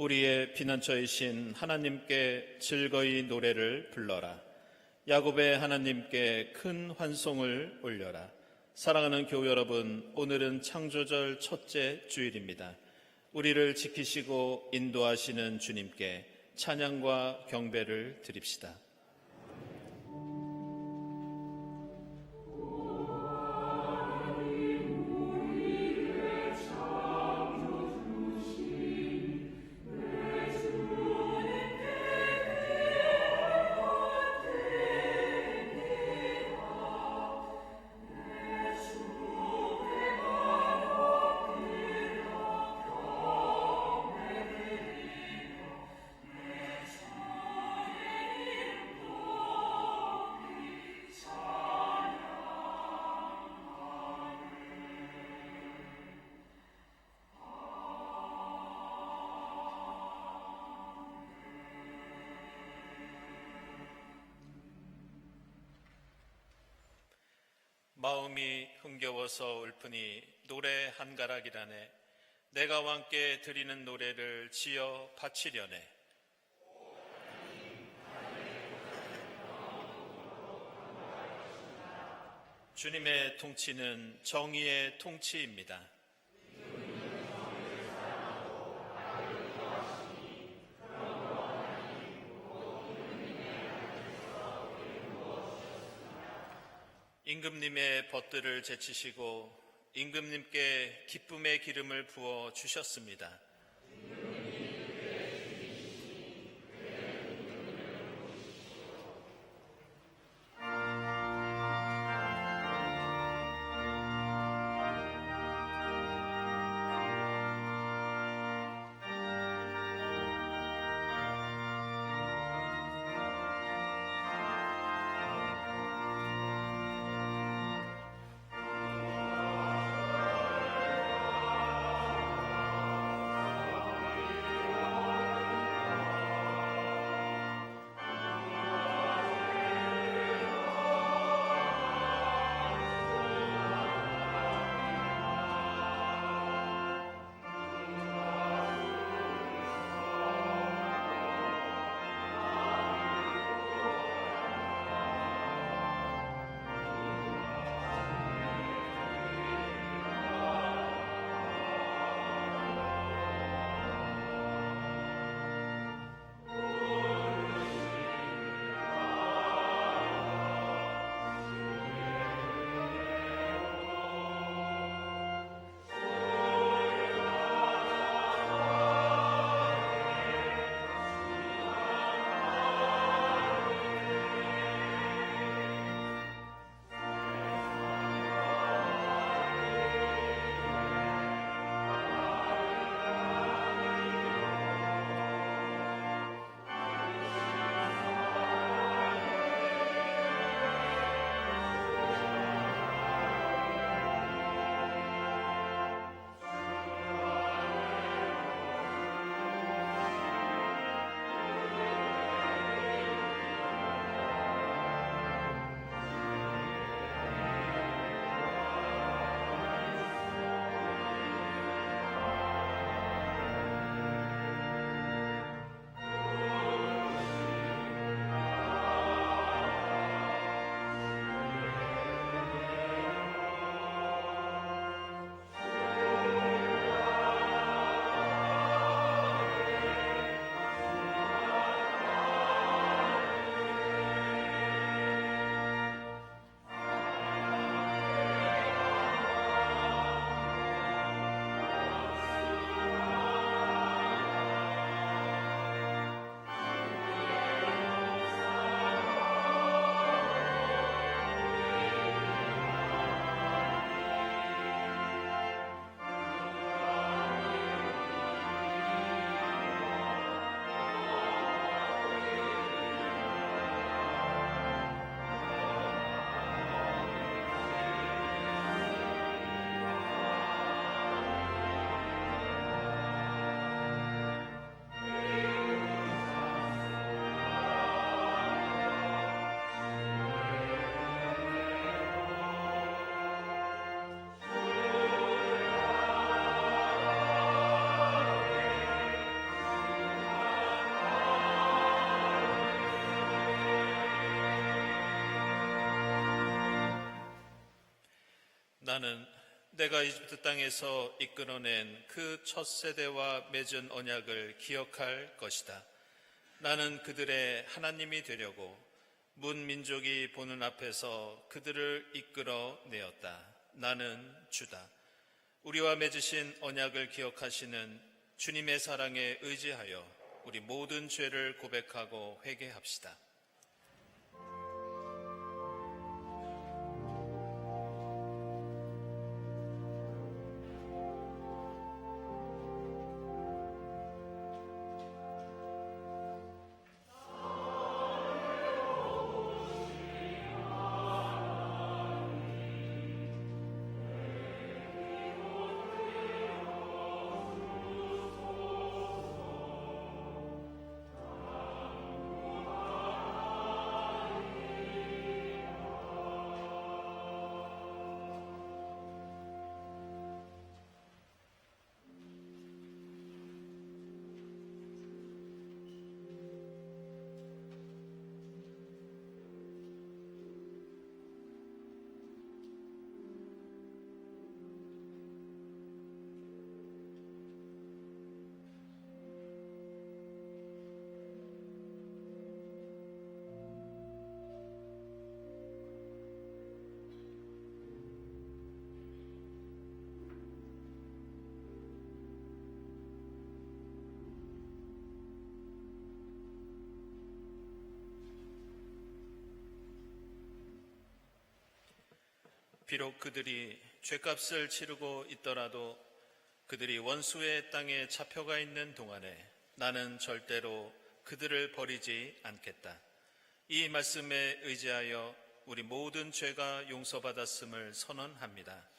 우리의 피난처이신 하나님께 즐거이 노래를 불러라. 야곱의 하나님께 큰 환송을 올려라. 사랑하는 교우 여러분, 오늘은 창조절 첫째 주일입니다. 우리를 지키시고 인도하시는 주님께 찬양과 경배를 드립시다. 마음이 흥겨워서 울프니 노래 한 가락이라네. 내가 왕께 드리는 노래를 지어 바치려네. 주님의 통치는 정의의 통치입니다. 임금님의 벗들을 제치시고 임금님께 기쁨의 기름을 부어 주셨습니다. 나는 내가 이집트 땅에서 이끌어낸 그 첫 세대와 맺은 언약을 기억할 것이다. 나는 그들의 하나님이 되려고 문 민족이 보는 앞에서 그들을 이끌어내었다. 나는 주다. 우리와 맺으신 언약을 기억하시는 주님의 사랑에 의지하여 우리 모든 죄를 고백하고 회개합시다. 비록 그들이 죄값을 치르고 있더라도 그들이 원수의 땅에 잡혀가 있는 동안에 나는 절대로 그들을 버리지 않겠다. 이 말씀에 의지하여 우리 모든 죄가 용서받았음을 선언합니다.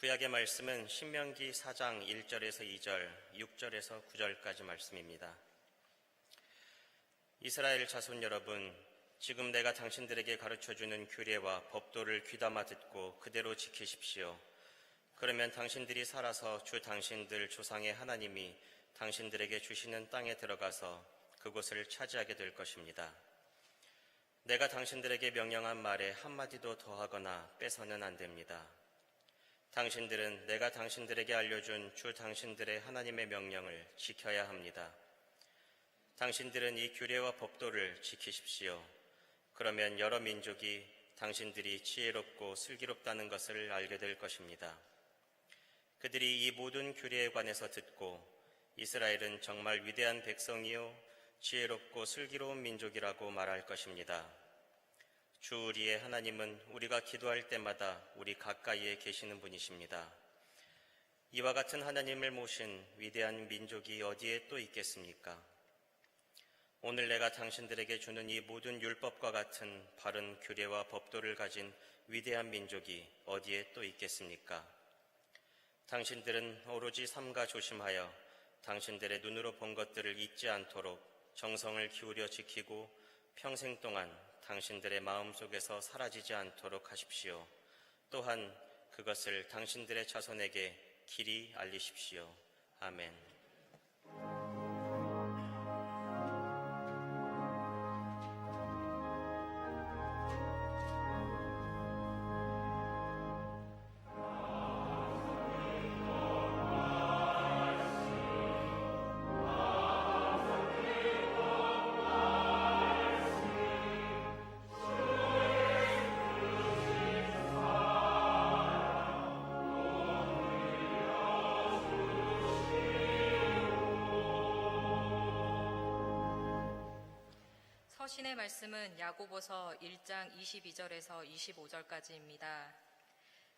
구약의 말씀은 신명기 4장 1절에서 2절, 6절에서 9절까지 말씀입니다. 이스라엘 자손 여러분, 지금 내가 당신들에게 가르쳐주는 규례와 법도를 귀담아 듣고 그대로 지키십시오. 그러면 당신들이 살아서 주 당신들 조상의 하나님이 당신들에게 주시는 땅에 들어가서 그곳을 차지하게 될 것입니다. 내가 당신들에게 명령한 말에 한마디도 더하거나 빼서는 안 됩니다. 당신들은 내가 당신들에게 알려준 주 당신들의 하나님의 명령을 지켜야 합니다. 당신들은 이 규례와 법도를 지키십시오. 그러면 여러 민족이 당신들이 지혜롭고 슬기롭다는 것을 알게 될 것입니다. 그들이 이 모든 규례에 관해서 듣고 이스라엘은 정말 위대한 백성이요 지혜롭고 슬기로운 민족이라고 말할 것입니다. 주 우리의 하나님은 우리가 기도할 때마다 우리 가까이에 계시는 분이십니다. 이와 같은 하나님을 모신 위대한 민족이 어디에 또 있겠습니까? 오늘 내가 당신들에게 주는 이 모든 율법과 같은 바른 규례와 법도를 가진 위대한 민족이 어디에 또 있겠습니까? 당신들은 오로지 삼가 조심하여 당신들의 눈으로 본 것들을 잊지 않도록 정성을 기울여 지키고 평생 동안 당신들의 마음속에서 사라지지 않도록 하십시오. 또한 그것을 당신들의 자손에게 길이 알리십시오. 아멘. 서신의 말씀은 야고보서 1장 22절에서 25절까지입니다.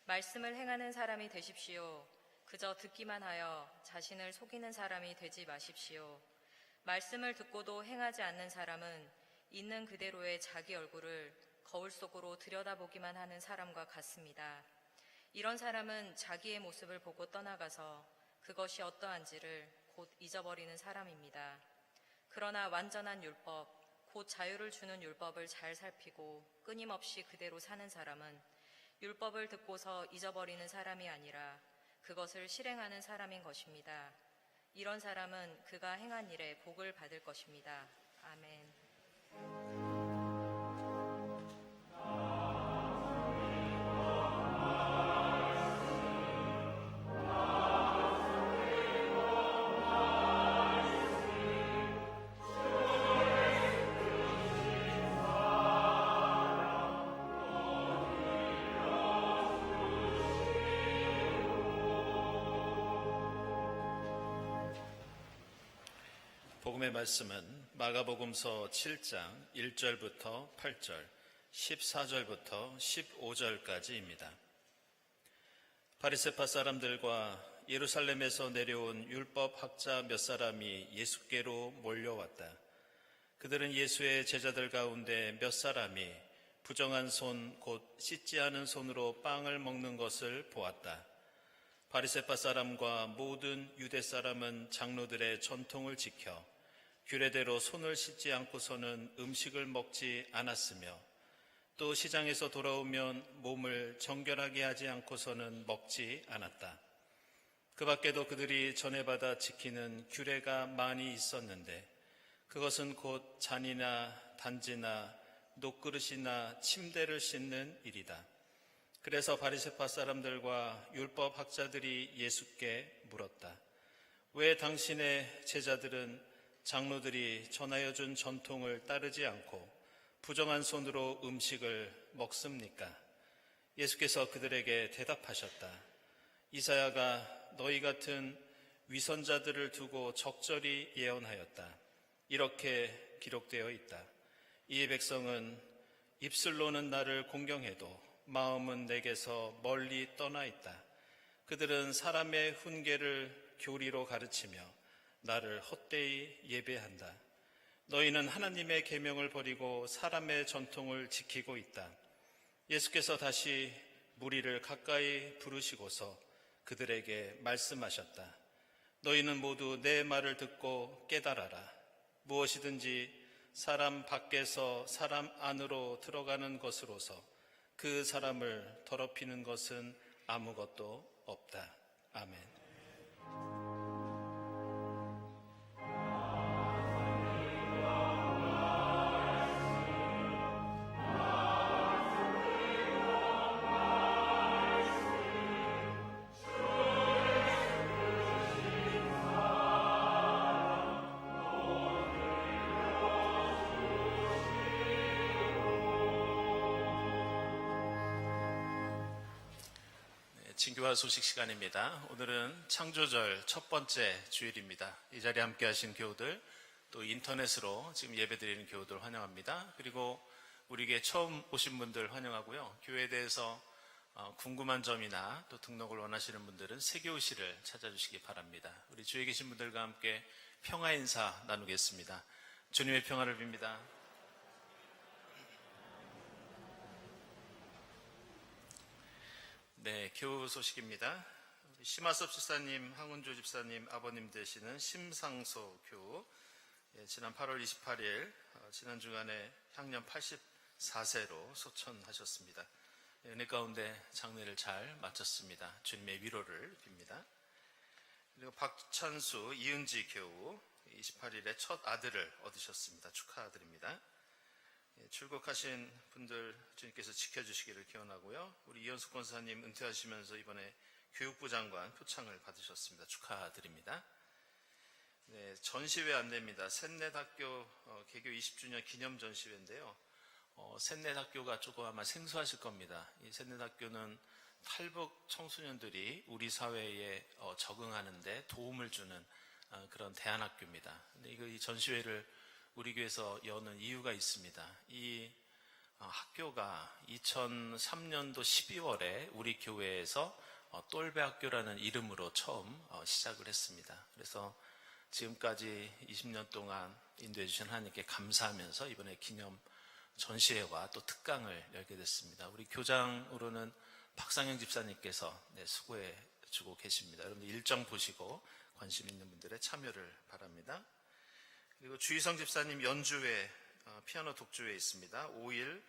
말씀을 행하는 사람이 되십시오. 그저 듣기만 하여 자신을 속이는 사람이 되지 마십시오. 말씀을 듣고도 행하지 않는 사람은 있는 그대로의 자기 얼굴을 거울 속으로 들여다보기만 하는 사람과 같습니다. 이런 사람은 자기의 모습을 보고 떠나가서 그것이 어떠한지를 곧 잊어버리는 사람입니다. 그러나 완전한 율법, 곧 자유를 주는 율법을 잘 살피고 끊임없이 그대로 사는 사람은 율법을 듣고서 잊어버리는 사람이 아니라 그것을 실행하는 사람인 것입니다. 이런 사람은 그가 행한 일에 복을 받을 것입니다. 아멘. 복음의 말씀은 마가복음서 7장 1절부터 8절, 14절부터 15절까지입니다. 바리새파 사람들과 예루살렘에서 내려온 율법 학자 몇 사람이 예수께로 몰려왔다. 그들은 예수의 제자들 가운데 몇 사람이 부정한 손, 곧 씻지 않은 손으로 빵을 먹는 것을 보았다. 바리새파 사람과 모든 유대 사람은 장로들의 전통을 지켜 규례대로 손을 씻지 않고서는 음식을 먹지 않았으며 또 시장에서 돌아오면 몸을 정결하게 하지 않고서는 먹지 않았다. 그 밖에도 그들이 전해받아 지키는 규례가 많이 있었는데 그것은 곧 잔이나 단지나 녹그릇이나 침대를 씻는 일이다. 그래서 바리새파 사람들과 율법 학자들이 예수께 물었다. 왜 당신의 제자들은 장로들이 전하여 준 전통을 따르지 않고 부정한 손으로 음식을 먹습니까? 예수께서 그들에게 대답하셨다. 이사야가 너희 같은 위선자들을 두고 적절히 예언하였다. 이렇게 기록되어 있다. 이 백성은 입술로는 나를 공경해도 마음은 내게서 멀리 떠나 있다. 그들은 사람의 훈계를 교리로 가르치며 나를 헛되이 예배한다. 너희는 하나님의 계명을 버리고 사람의 전통을 지키고 있다. 예수께서 다시 무리를 가까이 부르시고서 그들에게 말씀하셨다. 너희는 모두 내 말을 듣고 깨달아라. 무엇이든지 사람 밖에서 사람 안으로 들어가는 것으로서 그 사람을 더럽히는 것은 아무것도 없다. 아멘. 진교화 소식 시간입니다. 오늘은 창조절 첫 번째 주일입니다. 이 자리에 함께 하신 교우들, 또 인터넷으로 지금 예배드리는 교우들 환영합니다. 그리고 우리에게 처음 오신 분들 환영하고요. 교회에 대해서 궁금한 점이나 또 등록을 원하시는 분들은 세교실을 찾아주시기 바랍니다. 우리 주위에 계신 분들과 함께 평화 인사 나누겠습니다. 주님의 평화를 빕니다. 네, 교우 소식입니다. 심하섭 집사님, 항운조 집사님 아버님 되시는 심상소 교우, 지난 8월 28일 지난 주간에 향년 84세로 소천하셨습니다. 은혜 가운데 장례를 잘 마쳤습니다. 주님의 위로를 빕니다. 그리고 박찬수, 이은지 교우 28일에 첫 아들을 얻으셨습니다. 축하드립니다. 출국하신 분들 주님께서 지켜주시기를 기원하고요. 우리 이현숙 권사님 은퇴하시면서 이번에 교육부 장관 표창을 받으셨습니다. 축하드립니다. 네, 전시회 안내입니다. 셋넷학교 개교 20주년 기념 전시회인데요. 셋넷학교가 조금 아마 생소하실 겁니다. 이 셋넷학교는 탈북 청소년들이 우리 사회에 적응하는데 도움을 주는 그런 대안학교입니다. 근데 이 전시회를 우리 교회에서 여는 이유가 있습니다. 이 학교가 2003년도 12월에 우리 교회에서 똘베 학교라는 이름으로 처음 시작을 했습니다. 그래서 지금까지 20년 동안 인도해 주신 하나님께 감사하면서 이번에 기념 전시회와 또 특강을 열게 됐습니다. 우리 교장으로는 박상영 집사님께서 수고해 주고 계십니다. 여러분들 일정 보시고 관심 있는 분들의 참여를 바랍니다. 그리고 주희성 집사님 연주회, 피아노 독주회 있습니다. 5일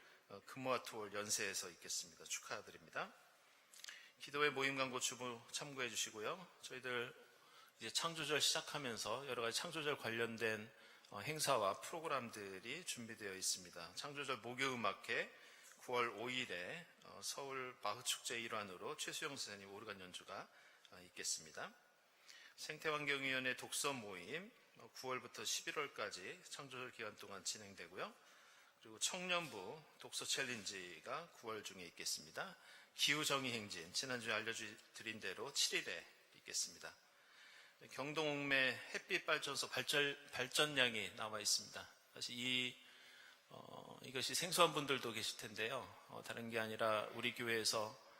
금호와 토월 연세에서 있겠습니다. 축하드립니다. 기도회 모임 광고 주부 참고해 주시고요. 저희들 이제 창조절 시작하면서 여러 가지 창조절 관련된 행사와 프로그램들이 준비되어 있습니다. 창조절 목요음악회 9월 5일에 서울 바흐축제 일환으로 최수영 선생님 오르간 연주가 있겠습니다. 생태환경위원회 독서 모임 9월부터 11월까지 창조절 기간 동안 진행되고요. 그리고 청년부 독서 챌린지가 9월 중에 있겠습니다. 기후정의 행진, 지난주에 알려드린 대로 7일에 있겠습니다. 경동옥매 햇빛발전소 발전량이 나와 있습니다. 사실 이것이 생소한 분들도 계실 텐데요. 다른 게 아니라 우리 교회에서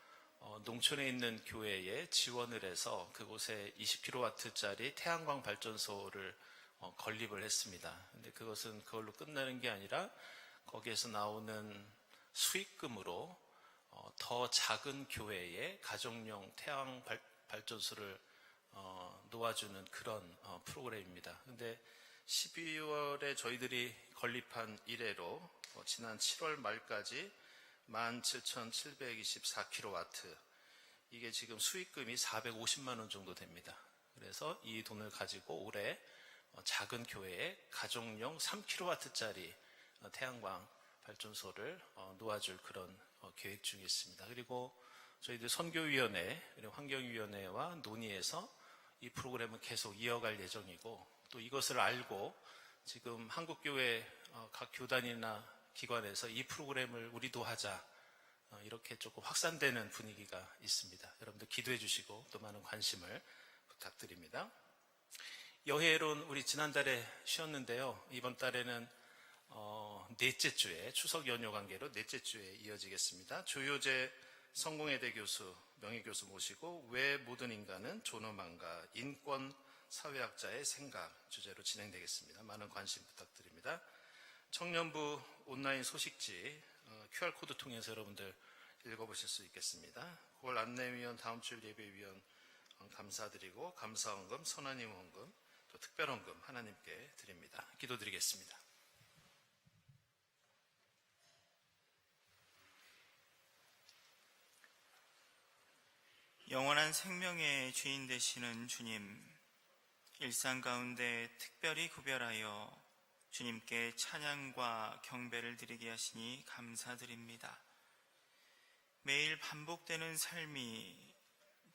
농촌에 있는 교회에 지원을 해서 그곳에 20kW짜리 태양광 발전소를 건립을 했습니다. 근데 그것은 그걸로 끝나는 게 아니라 거기에서 나오는 수익금으로 더 작은 교회에 가정용 태양 발전소를 놓아주는 그런 프로그램입니다. 근데 12월에 저희들이 건립한 이래로 지난 7월 말까지 17,724kW, 이게 지금 수익금이 450만 원 정도 됩니다. 그래서 이 돈을 가지고 올해 작은 교회에 가정용 3kW짜리 태양광 발전소를 놓아줄 그런 계획 중에 있습니다. 그리고 저희들 선교위원회, 그리고 환경위원회와 논의해서 이 프로그램은 계속 이어갈 예정이고, 또 이것을 알고 지금 한국교회 각 교단이나 기관에서 이 프로그램을 우리도 하자, 이렇게 조금 확산되는 분위기가 있습니다. 여러분들 기도해 주시고 또 많은 관심을 부탁드립니다. 여해론 우리 지난달에 쉬었는데요. 이번 달에는 넷째 주에, 추석 연휴 관계로 넷째 주에 이어지겠습니다. 조효재 성공회대 교수, 명예교수 모시고 왜 모든 인간은 존엄한가, 인권 사회학자의 생각 주제로 진행되겠습니다. 많은 관심 부탁드립니다. 청년부 온라인 소식지 QR코드 통해서 여러분들 읽어보실 수 있겠습니다. 9월 안내위원, 다음 주 예배위원 감사드리고, 감사헌금, 선하님 헌금, 또 특별헌금 하나님께 드립니다. 기도드리겠습니다. 영원한 생명의 주인 되시는 주님, 일상 가운데 특별히 구별하여 주님께 찬양과 경배를 드리게 하시니 감사드립니다. 매일 반복되는 삶이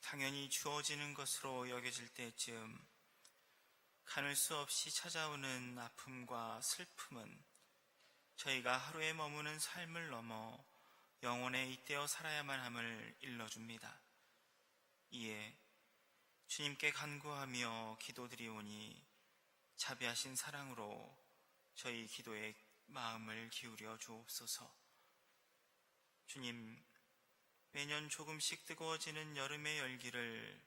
당연히 주어지는 것으로 여겨질 때쯤 가눌 수 없이 찾아오는 아픔과 슬픔은 저희가 하루에 머무는 삶을 넘어 영혼에 잇대어 살아야만 함을 일러줍니다. 이에 주님께 간구하며 기도드리오니 자비하신 사랑으로 저희 기도에 마음을 기울여 주옵소서. 주님, 매년 조금씩 뜨거워지는 여름의 열기를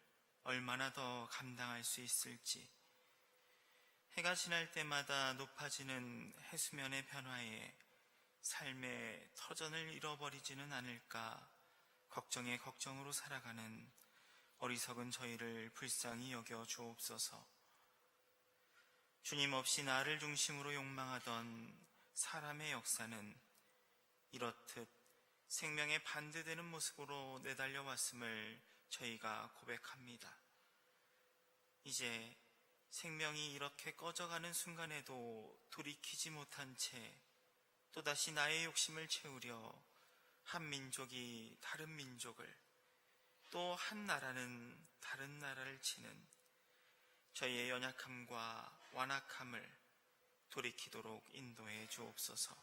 얼마나 더 감당할 수 있을지, 해가 지날 때마다 높아지는 해수면의 변화에 삶의 터전을 잃어버리지는 않을까 걱정에 걱정으로 살아가는 어리석은 저희를 불쌍히 여겨 주옵소서. 주님 없이 나를 중심으로 욕망하던 사람의 역사는 이렇듯 생명에 반대되는 모습으로 내달려왔음을 저희가 고백합니다. 이제 생명이 이렇게 꺼져가는 순간에도 돌이키지 못한 채 또다시 나의 욕심을 채우려 한 민족이 다른 민족을, 또 한 나라는 다른 나라를 치는 저희의 연약함과 완악함을 돌이키도록 인도해 주옵소서.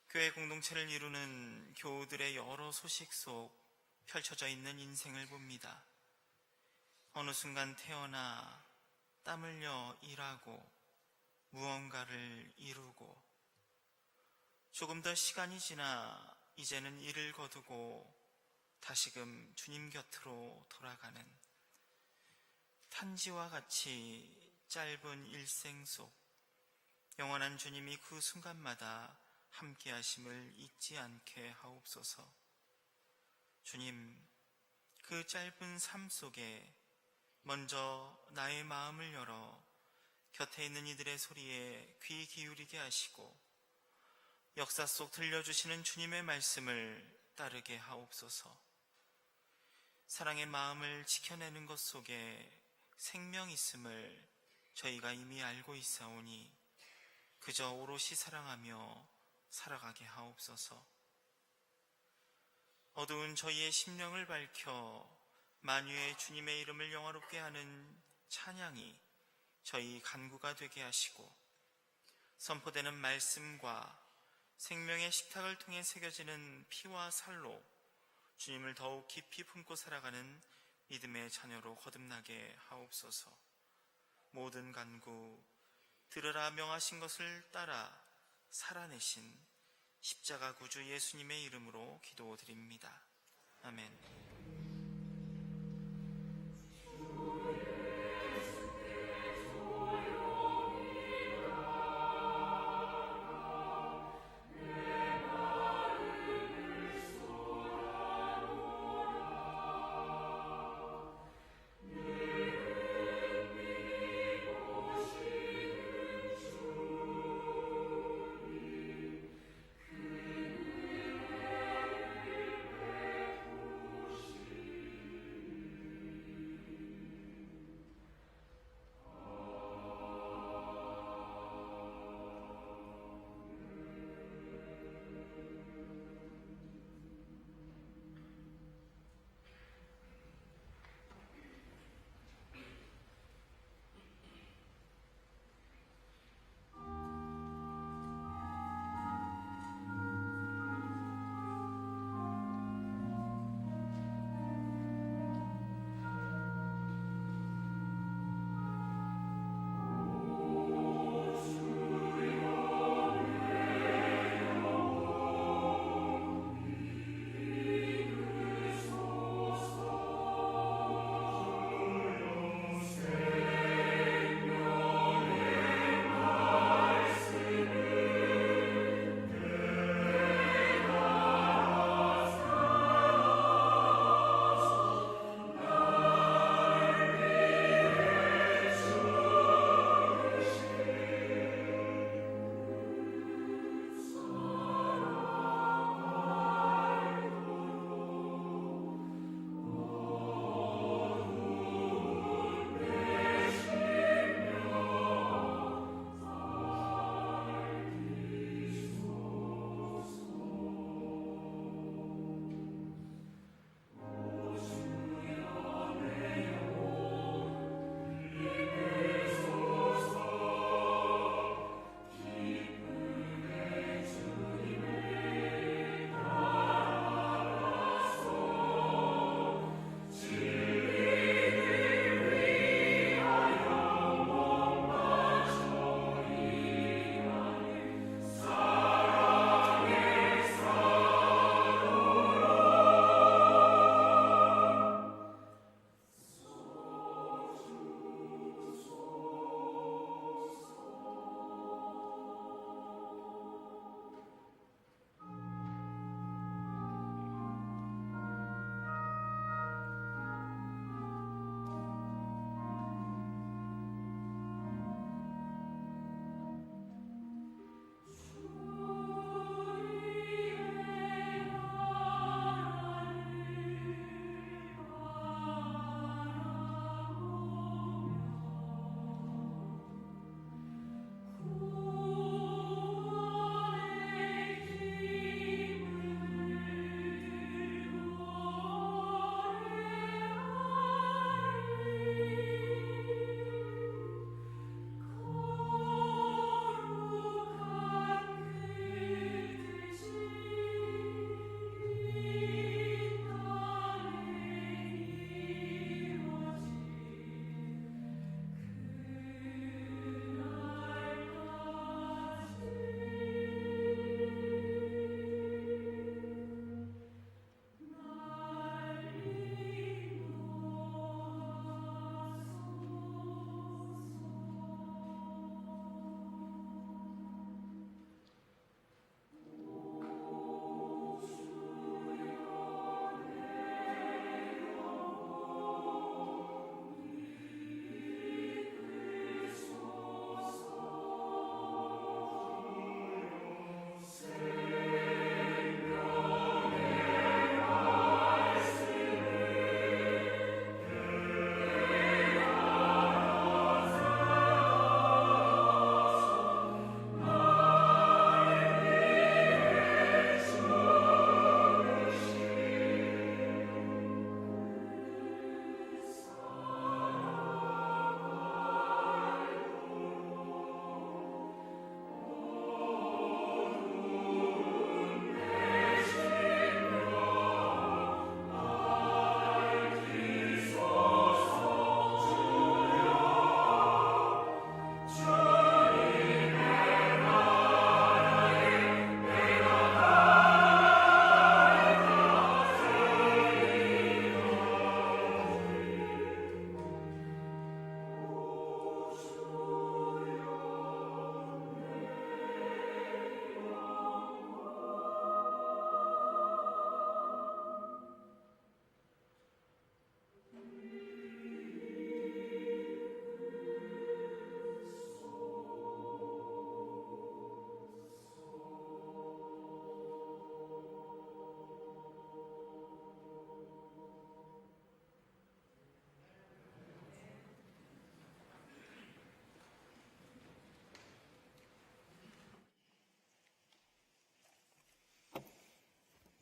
교회 공동체를 이루는 교우들의 여러 소식 속 펼쳐져 있는 인생을 봅니다. 어느 순간 태어나 땀 흘려 일하고 무언가를 이루고 조금 더 시간이 지나 이제는 일을 거두고 다시금 주님 곁으로 돌아가는 탄지와 같이 짧은 일생 속 영원한 주님이 그 순간마다 함께 하심을 잊지 않게 하옵소서. 주님, 그 짧은 삶 속에 먼저 나의 마음을 열어 곁에 있는 이들의 소리에 귀 기울이게 하시고 역사 속 들려주시는 주님의 말씀을 따르게 하옵소서. 사랑의 마음을 지켜내는 것 속에 생명 있음을 저희가 이미 알고 있사오니 그저 오롯이 사랑하며 살아가게 하옵소서. 어두운 저희의 심령을 밝혀 만유의 주님의 이름을 영화롭게 하는 찬양이 저희 간구가 되게 하시고 선포되는 말씀과 생명의 식탁을 통해 새겨지는 피와 살로 주님을 더욱 깊이 품고 살아가는 믿음의 자녀로 거듭나게 하옵소서. 모든 간구 들으라 명하신 것을 따라 살아내신 십자가 구주 예수님의 이름으로 기도드립니다. 아멘.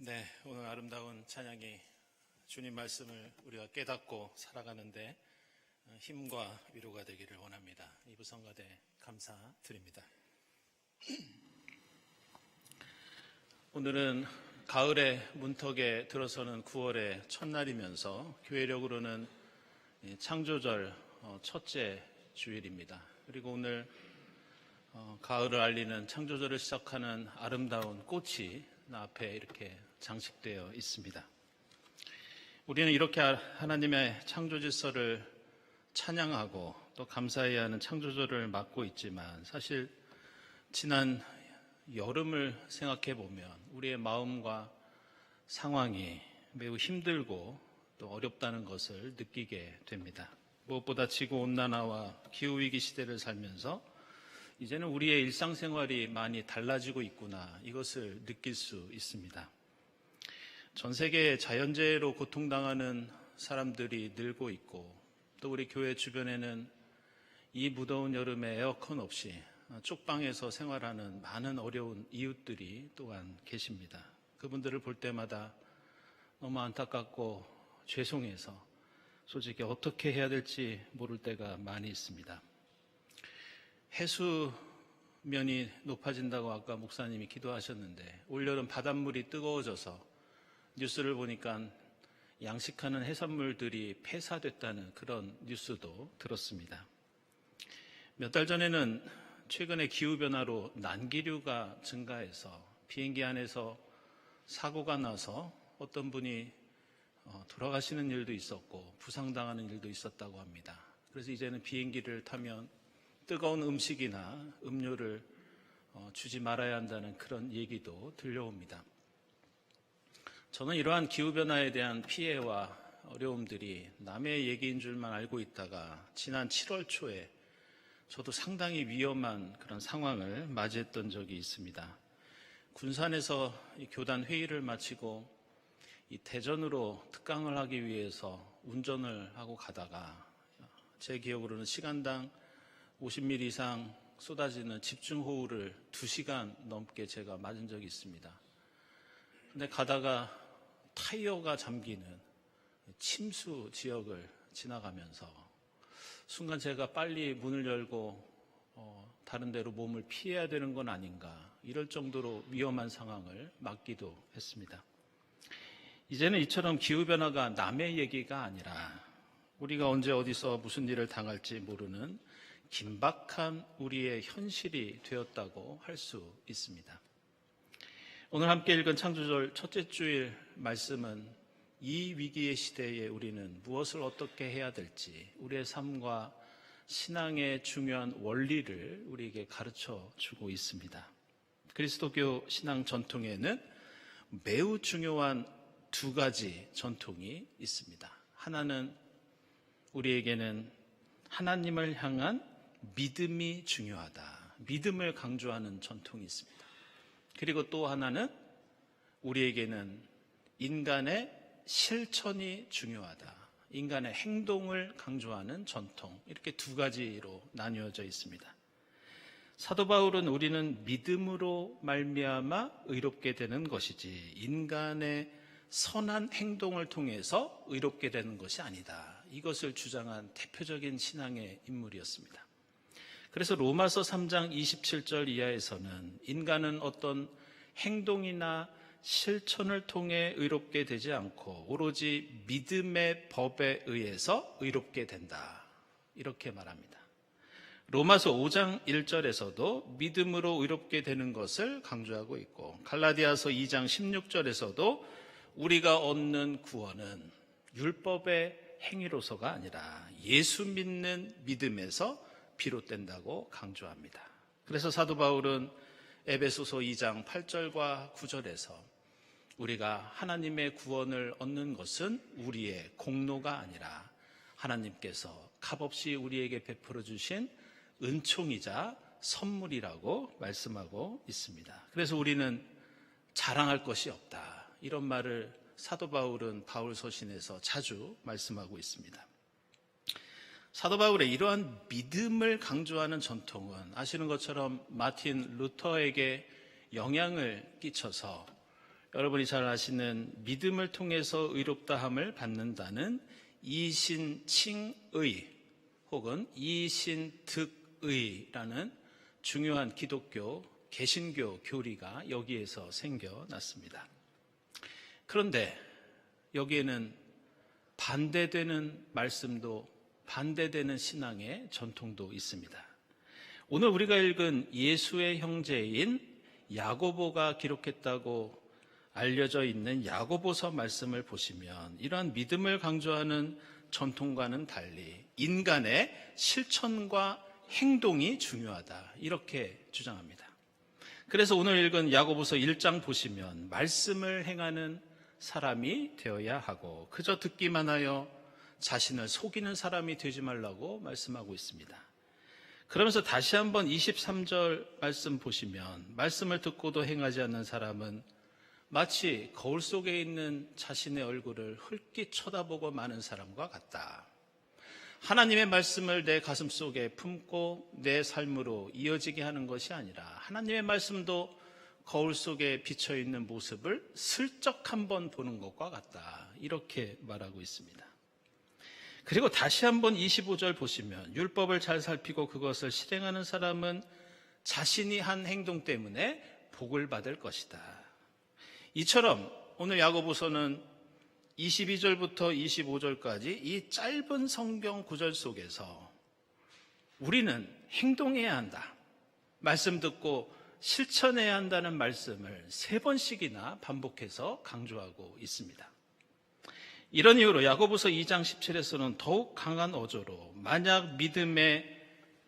네, 오늘 아름다운 찬양이 주님 말씀을 우리가 깨닫고 살아가는데 힘과 위로가 되기를 원합니다. 이부성가대 감사드립니다. 오늘은 가을의 문턱에 들어서는 9월의 첫날이면서 교회력으로는 창조절 첫째 주일입니다. 그리고 오늘 가을을 알리는 창조절을 시작하는 아름다운 꽃이 앞에 이렇게 장식되어 있습니다. 우리는 이렇게 하나님의 창조 질서를 찬양하고 또 감사해야 하는 창조절을 맞고 있지만 사실 지난 여름을 생각해 보면 우리의 마음과 상황이 매우 힘들고 또 어렵다는 것을 느끼게 됩니다. 무엇보다 지구온난화와 기후위기 시대를 살면서 이제는 우리의 일상생활이 많이 달라지고 있구나, 이것을 느낄 수 있습니다. 전 세계 자연재해로 고통당하는 사람들이 늘고 있고 또 우리 교회 주변에는 이 무더운 여름에 에어컨 없이 쪽방에서 생활하는 많은 어려운 이웃들이 또한 계십니다. 그분들을 볼 때마다 너무 안타깝고 죄송해서 솔직히 어떻게 해야 될지 모를 때가 많이 있습니다. 해수면이 높아진다고 아까 목사님이 기도하셨는데 올여름 바닷물이 뜨거워져서 뉴스를 보니까 양식하는 해산물들이 폐사됐다는 그런 뉴스도 들었습니다. 몇 달 전에는 최근에 기후변화로 난기류가 증가해서 비행기 안에서 사고가 나서 어떤 분이 돌아가시는 일도 있었고 부상당하는 일도 있었다고 합니다. 그래서 이제는 비행기를 타면 뜨거운 음식이나 음료를 주지 말아야 한다는 그런 얘기도 들려옵니다. 저는 이러한 기후변화에 대한 피해와 어려움들이 남의 얘기인 줄만 알고 있다가 지난 7월 초에 저도 상당히 위험한 그런 상황을 맞이했던 적이 있습니다. 군산에서 이 교단 회의를 마치고 이 대전으로 특강을 하기 위해서 운전을 하고 가다가 제 기억으로는 시간당 50mm 이상 쏟아지는 집중호우를 2시간 넘게 제가 맞은 적이 있습니다. 근데 가다가 타이어가 잠기는 침수 지역을 지나가면서 순간 제가 빨리 문을 열고 다른 데로 몸을 피해야 되는 건 아닌가, 이럴 정도로 위험한 상황을 맞기도 했습니다. 이제는 이처럼 기후변화가 남의 얘기가 아니라 우리가 언제 어디서 무슨 일을 당할지 모르는 긴박한 우리의 현실이 되었다고 할 수 있습니다. 오늘 함께 읽은 창조절 첫째 주일 말씀은 이 위기의 시대에 우리는 무엇을 어떻게 해야 될지 우리의 삶과 신앙의 중요한 원리를 우리에게 가르쳐 주고 있습니다. 그리스도교 신앙 전통에는 매우 중요한 2가지 전통이 있습니다. 하나는 우리에게는 하나님을 향한 믿음이 중요하다, 믿음을 강조하는 전통이 있습니다. 그리고 또 하나는 우리에게는 인간의 실천이 중요하다, 인간의 행동을 강조하는 전통, 이렇게 2가지로 나뉘어져 있습니다. 사도 바울은 우리는 믿음으로 말미암아 의롭게 되는 것이지 인간의 선한 행동을 통해서 의롭게 되는 것이 아니다, 이것을 주장한 대표적인 신앙의 인물이었습니다. 그래서 로마서 3장 27절 이하에서는 인간은 어떤 행동이나 실천을 통해 의롭게 되지 않고 오로지 믿음의 법에 의해서 의롭게 된다, 이렇게 말합니다. 로마서 5장 1절에서도 믿음으로 의롭게 되는 것을 강조하고 있고, 갈라디아서 2장 16절에서도 우리가 얻는 구원은 율법의 행위로서가 아니라 예수 믿는 믿음에서 비롯된다고 강조합니다. 그래서 사도 바울은 에베소서 2장 8절과 9절에서 우리가 하나님의 구원을 얻는 것은 우리의 공로가 아니라 하나님께서 값없이 우리에게 베풀어 주신 은총이자 선물이라고 말씀하고 있습니다. 그래서 우리는 자랑할 것이 없다, 이런 말을 사도 바울은 바울 서신에서 자주 말씀하고 있습니다. 사도 바울의 이러한 믿음을 강조하는 전통은 아시는 것처럼 마틴 루터에게 영향을 끼쳐서 여러분이 잘 아시는 믿음을 통해서 의롭다함을 받는다는 이신칭의 혹은 이신득의라는 중요한 기독교, 개신교 교리가 여기에서 생겨났습니다. 그런데 여기에는 반대되는 말씀도 반대되는 신앙의 전통도 있습니다. 오늘 우리가 읽은 예수의 형제인 야고보가 기록했다고 알려져 있는 야고보서 말씀을 보시면 이러한 믿음을 강조하는 전통과는 달리 인간의 실천과 행동이 중요하다 이렇게 주장합니다. 그래서 오늘 읽은 야고보서 1장 보시면 말씀을 행하는 사람이 되어야 하고 그저 듣기만 하여 자신을 속이는 사람이 되지 말라고 말씀하고 있습니다. 그러면서 다시 한번 23절 말씀 보시면 말씀을 듣고도 행하지 않는 사람은 마치 거울 속에 있는 자신의 얼굴을 흘낏 쳐다보고 마는 사람과 같다. 하나님의 말씀을 내 가슴 속에 품고 내 삶으로 이어지게 하는 것이 아니라 하나님의 말씀도 거울 속에 비쳐있는 모습을 슬쩍 한번 보는 것과 같다. 이렇게 말하고 있습니다. 그리고 다시 한번 25절 보시면 율법을 잘 살피고 그것을 실행하는 사람은 자신이 한 행동 때문에 복을 받을 것이다. 이처럼 오늘 야고보서는 22절부터 25절까지 이 짧은 성경 구절 속에서 우리는 행동해야 한다. 말씀 듣고 실천해야 한다는 말씀을 3번씩이나 반복해서 강조하고 있습니다. 이런 이유로 야고보서 2장 17에서는 더욱 강한 어조로 만약 믿음에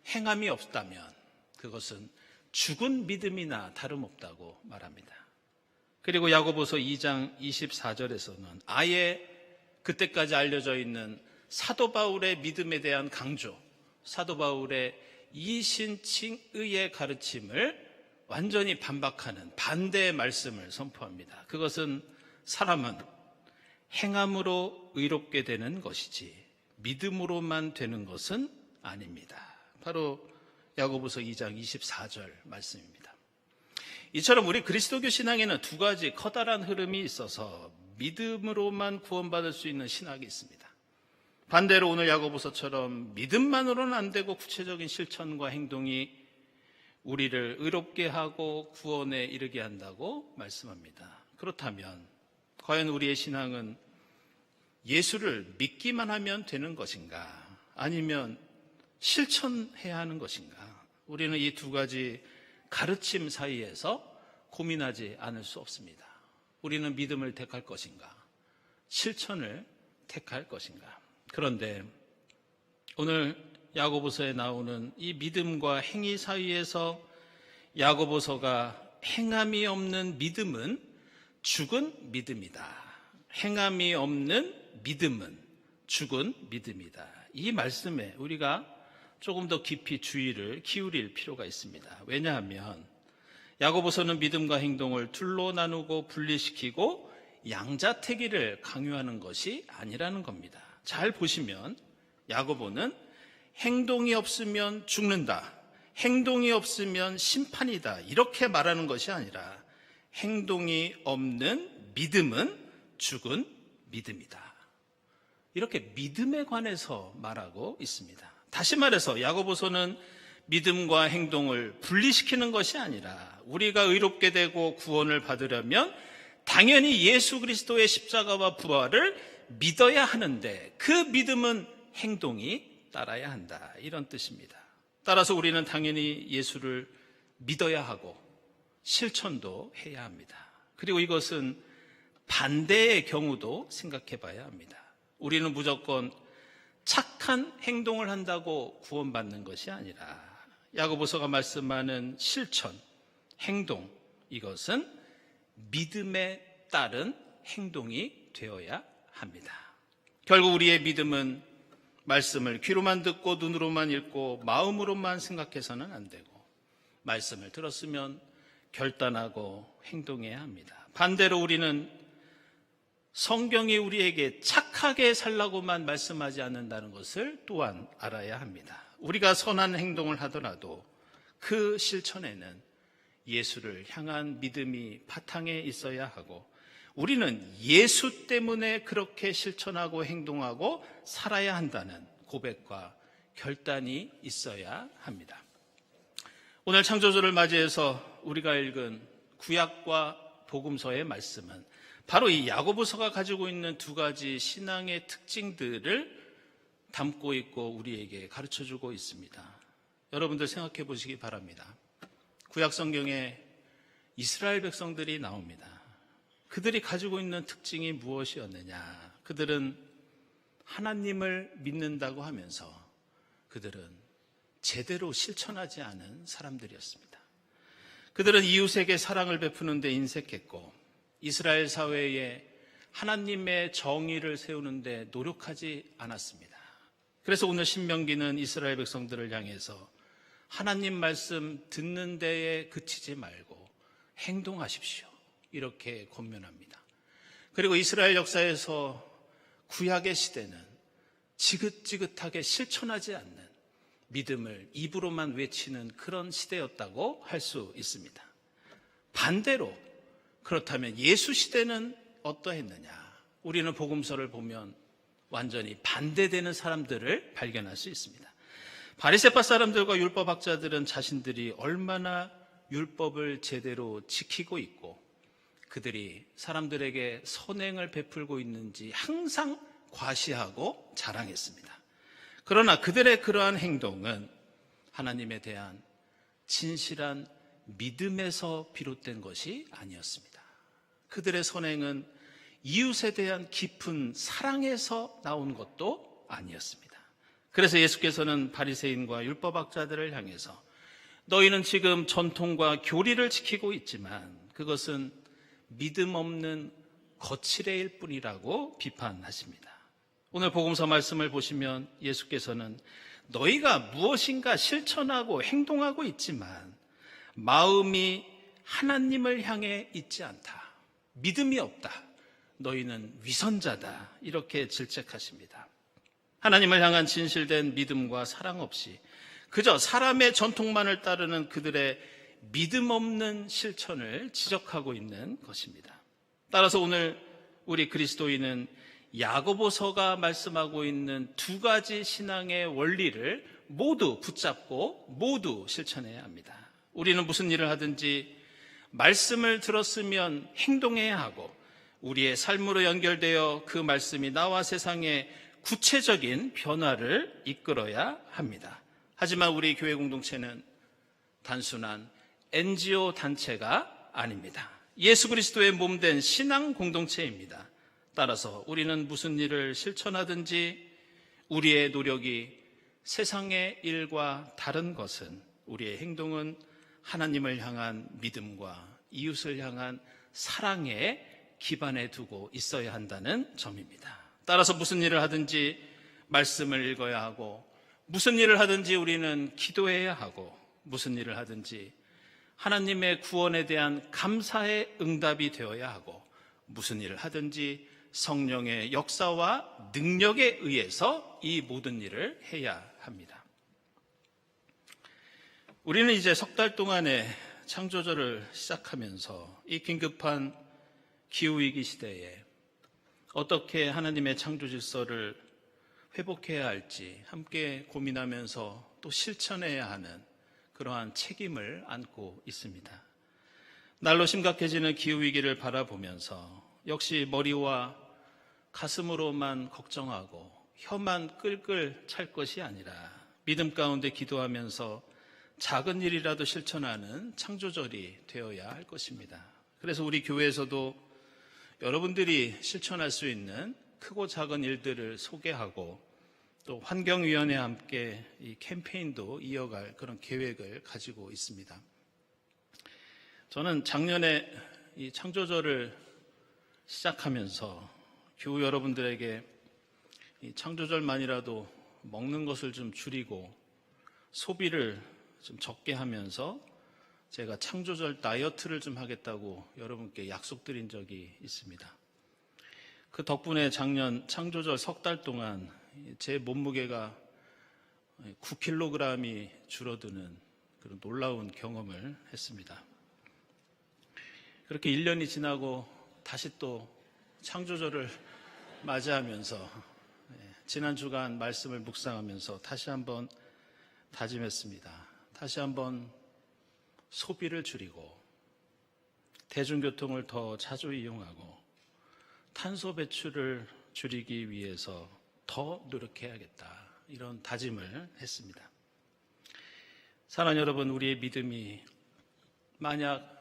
행함이 없다면 그것은 죽은 믿음이나 다름없다고 말합니다. 그리고 야고보서 2장 24절에서는 아예 그때까지 알려져 있는 사도 바울의 믿음에 대한 강조, 사도 바울의 이신칭의의 가르침을 완전히 반박하는 반대의 말씀을 선포합니다. 그것은 사람은 행함으로 의롭게 되는 것이지 믿음으로만 되는 것은 아닙니다. 바로 야고보서 2장 24절 말씀입니다. 이처럼 우리 그리스도교 신앙에는 2가지 커다란 흐름이 있어서 믿음으로만 구원받을 수 있는 신학이 있습니다. 반대로 오늘 야고보서처럼 믿음만으로는 안 되고 구체적인 실천과 행동이 우리를 의롭게 하고 구원에 이르게 한다고 말씀합니다. 그렇다면 과연 우리의 신앙은 예수를 믿기만 하면 되는 것인가? 아니면 실천해야 하는 것인가? 우리는 이 2가지 가르침 사이에서 고민하지 않을 수 없습니다. 우리는 믿음을 택할 것인가? 실천을 택할 것인가? 그런데 오늘 야고보서에 나오는 이 믿음과 행위 사이에서 야고보서가 행함이 없는 믿음은 죽은 믿음이다. 행함이 없는 믿음은 죽은 믿음이다. 이 말씀에 우리가 조금 더 깊이 주의를 기울일 필요가 있습니다. 왜냐하면 야고보서는 믿음과 행동을 둘로 나누고 분리시키고 양자택일을 강요하는 것이 아니라는 겁니다. 잘 보시면 야고보는 행동이 없으면 죽는다, 행동이 없으면 심판이다 이렇게 말하는 것이 아니라 행동이 없는 믿음은 죽은 믿음이다. 이렇게 믿음에 관해서 말하고 있습니다. 다시 말해서 야고보서는 믿음과 행동을 분리시키는 것이 아니라 우리가 의롭게 되고 구원을 받으려면 당연히 예수 그리스도의 십자가와 부활을 믿어야 하는데 그 믿음은 행동이 따라야 한다. 이런 뜻입니다. 따라서 우리는 당연히 예수를 믿어야 하고 실천도 해야 합니다. 그리고 이것은 반대의 경우도 생각해 봐야 합니다. 우리는 무조건 착한 행동을 한다고 구원받는 것이 아니라 야고보서가 말씀하는 실천, 행동, 이것은 믿음에 따른 행동이 되어야 합니다. 결국 우리의 믿음은 말씀을 귀로만 듣고 눈으로만 읽고 마음으로만 생각해서는 안 되고 말씀을 들었으면 결단하고 행동해야 합니다. 반대로 우리는 성경이 우리에게 착하게 살라고만 말씀하지 않는다는 것을 또한 알아야 합니다. 우리가 선한 행동을 하더라도 그 실천에는 예수를 향한 믿음이 바탕에 있어야 하고 우리는 예수 때문에 그렇게 실천하고 행동하고 살아야 한다는 고백과 결단이 있어야 합니다. 오늘 창조주를 맞이해서 우리가 읽은 구약과 복음서의 말씀은 바로 이 야고보서가 가지고 있는 두 가지 신앙의 특징들을 담고 있고 우리에게 가르쳐주고 있습니다. 여러분들 생각해 보시기 바랍니다. 구약 성경에 이스라엘 백성들이 나옵니다. 그들이 가지고 있는 특징이 무엇이었느냐? 그들은 하나님을 믿는다고 하면서 그들은 제대로 실천하지 않은 사람들이었습니다. 그들은 이웃에게 사랑을 베푸는 데 인색했고 이스라엘 사회에 하나님의 정의를 세우는 데 노력하지 않았습니다. 그래서 오늘 신명기는 이스라엘 백성들을 향해서 하나님 말씀 듣는 데에 그치지 말고 행동하십시오. 이렇게 권면합니다. 그리고 이스라엘 역사에서 구약의 시대는 지긋지긋하게 실천하지 않는 믿음을 입으로만 외치는 그런 시대였다고 할 수 있습니다. 반대로 그렇다면 예수 시대는 어떠했느냐? 우리는 복음서를 보면 완전히 반대되는 사람들을 발견할 수 있습니다. 바리새파 사람들과 율법학자들은 자신들이 얼마나 율법을 제대로 지키고 있고 그들이 사람들에게 선행을 베풀고 있는지 항상 과시하고 자랑했습니다. 그러나 그들의 그러한 행동은 하나님에 대한 진실한 믿음에서 비롯된 것이 아니었습니다. 그들의 선행은 이웃에 대한 깊은 사랑에서 나온 것도 아니었습니다. 그래서 예수께서는 바리새인과 율법학자들을 향해서 너희는 지금 전통과 교리를 지키고 있지만 그것은 믿음 없는 거칠애일 뿐이라고 비판하십니다. 오늘 복음서 말씀을 보시면 예수께서는 너희가 무엇인가 실천하고 행동하고 있지만 마음이 하나님을 향해 있지 않다. 믿음이 없다. 너희는 위선자다. 이렇게 질책하십니다. 하나님을 향한 진실된 믿음과 사랑 없이 그저 사람의 전통만을 따르는 그들의 믿음 없는 실천을 지적하고 있는 것입니다. 따라서 오늘 우리 그리스도인은 야고보서가 말씀하고 있는 두 가지 신앙의 원리를 모두 붙잡고 모두 실천해야 합니다. 우리는 무슨 일을 하든지 말씀을 들었으면 행동해야 하고 우리의 삶으로 연결되어 그 말씀이 나와 세상에 구체적인 변화를 이끌어야 합니다. 하지만 우리 교회 공동체는 단순한 NGO 단체가 아닙니다. 예수 그리스도의 몸된 신앙 공동체입니다. 따라서 우리는 무슨 일을 실천하든지 우리의 노력이 세상의 일과 다른 것은 우리의 행동은 하나님을 향한 믿음과 이웃을 향한 사랑에 기반에 두고 있어야 한다는 점입니다. 따라서 무슨 일을 하든지 말씀을 읽어야 하고 무슨 일을 하든지 우리는 기도해야 하고 무슨 일을 하든지 하나님의 구원에 대한 감사의 응답이 되어야 하고 무슨 일을 하든지 성령의 역사와 능력에 의해서 이 모든 일을 해야 합니다. 우리는 이제 석 달 동안의 창조절을 시작하면서 이 긴급한 기후위기 시대에 어떻게 하나님의 창조 질서를 회복해야 할지 함께 고민하면서 또 실천해야 하는 그러한 책임을 안고 있습니다. 날로 심각해지는 기후위기를 바라보면서 역시 머리와 가슴으로만 걱정하고 혀만 끌끌 찰 것이 아니라 믿음 가운데 기도하면서 작은 일이라도 실천하는 창조절이 되어야 할 것입니다. 그래서 우리 교회에서도 여러분들이 실천할 수 있는 크고 작은 일들을 소개하고 또 환경위원회와 함께 이 캠페인도 이어갈 그런 계획을 가지고 있습니다. 저는 작년에 이 창조절을 시작하면서 교우 여러분들에게 이 창조절만이라도 먹는 것을 좀 줄이고 소비를 좀 적게 하면서 제가 창조절 다이어트를 좀 하겠다고 여러분께 약속드린 적이 있습니다. 그 덕분에 작년 창조절 석 달 동안 제 몸무게가 9kg이 줄어드는 그런 놀라운 경험을 했습니다. 그렇게 1년이 지나고 다시 또 창조절을 맞이하면서 지난 주간 말씀을 묵상하면서 다시 한번 다짐했습니다. 다시 한번 소비를 줄이고 대중교통을 더 자주 이용하고 탄소 배출을 줄이기 위해서 더 노력해야겠다. 이런 다짐을 했습니다. 사랑하는 여러분, 우리의 믿음이 만약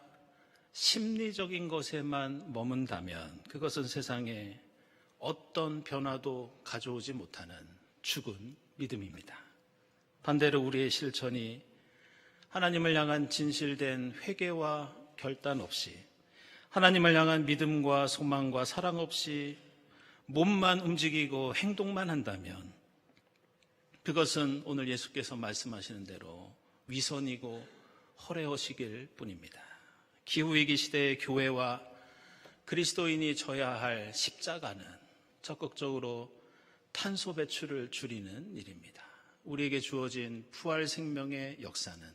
심리적인 것에만 머문다면 그것은 세상에 어떤 변화도 가져오지 못하는 죽은 믿음입니다. 반대로 우리의 실천이 하나님을 향한 진실된 회개와 결단 없이, 하나님을 향한 믿음과 소망과 사랑 없이 몸만 움직이고 행동만 한다면 그것은 오늘 예수께서 말씀하시는 대로 위선이고 허례허식일 뿐입니다. 기후위기 시대의 교회와 그리스도인이 져야 할 십자가는 적극적으로 탄소 배출을 줄이는 일입니다. 우리에게 주어진 부활 생명의 역사는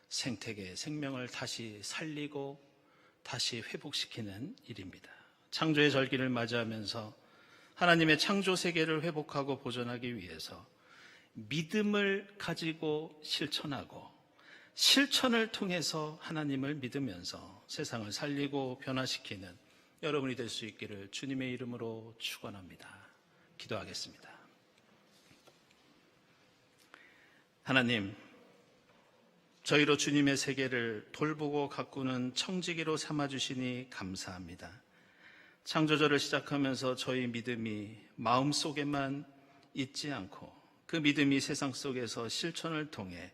생태계, 생명을 다시 살리고 다시 회복시키는 일입니다. 창조의 절기를 맞이하면서 하나님의 창조 세계를 회복하고 보존하기 위해서 믿음을 가지고 실천하고 실천을 통해서 하나님을 믿으면서 세상을 살리고 변화시키는 여러분이 될 수 있기를 주님의 이름으로 축원합니다. 기도하겠습니다. 하나님, 저희로 주님의 세계를 돌보고 가꾸는 청지기로 삼아주시니 감사합니다. 창조절을 시작하면서 저희 믿음이 마음속에만 있지 않고 그 믿음이 세상 속에서 실천을 통해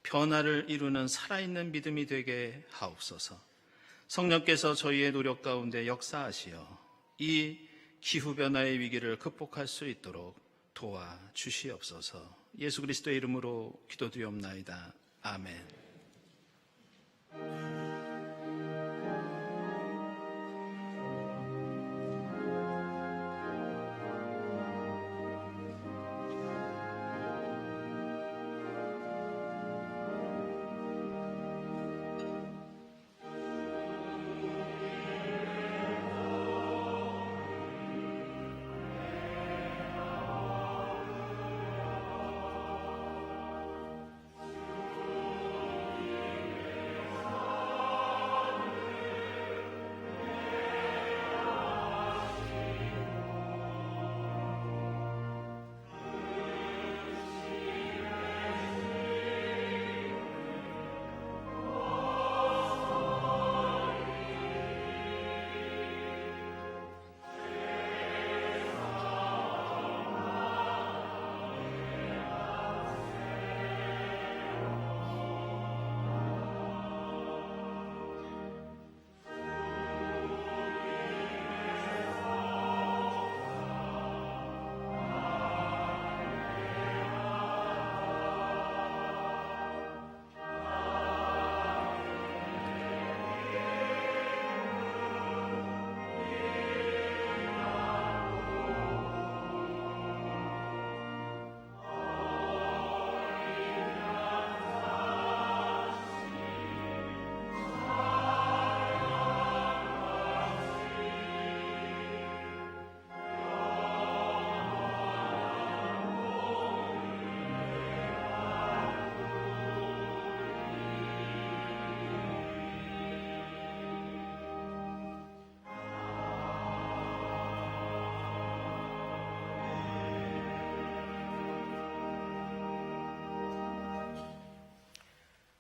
변화를 이루는 살아있는 믿음이 되게 하옵소서. 성령께서 저희의 노력 가운데 역사하시어 이 기후변화의 위기를 극복할 수 있도록 도와주시옵소서. 예수 그리스도의 이름으로 기도드리옵나이다. 아멘.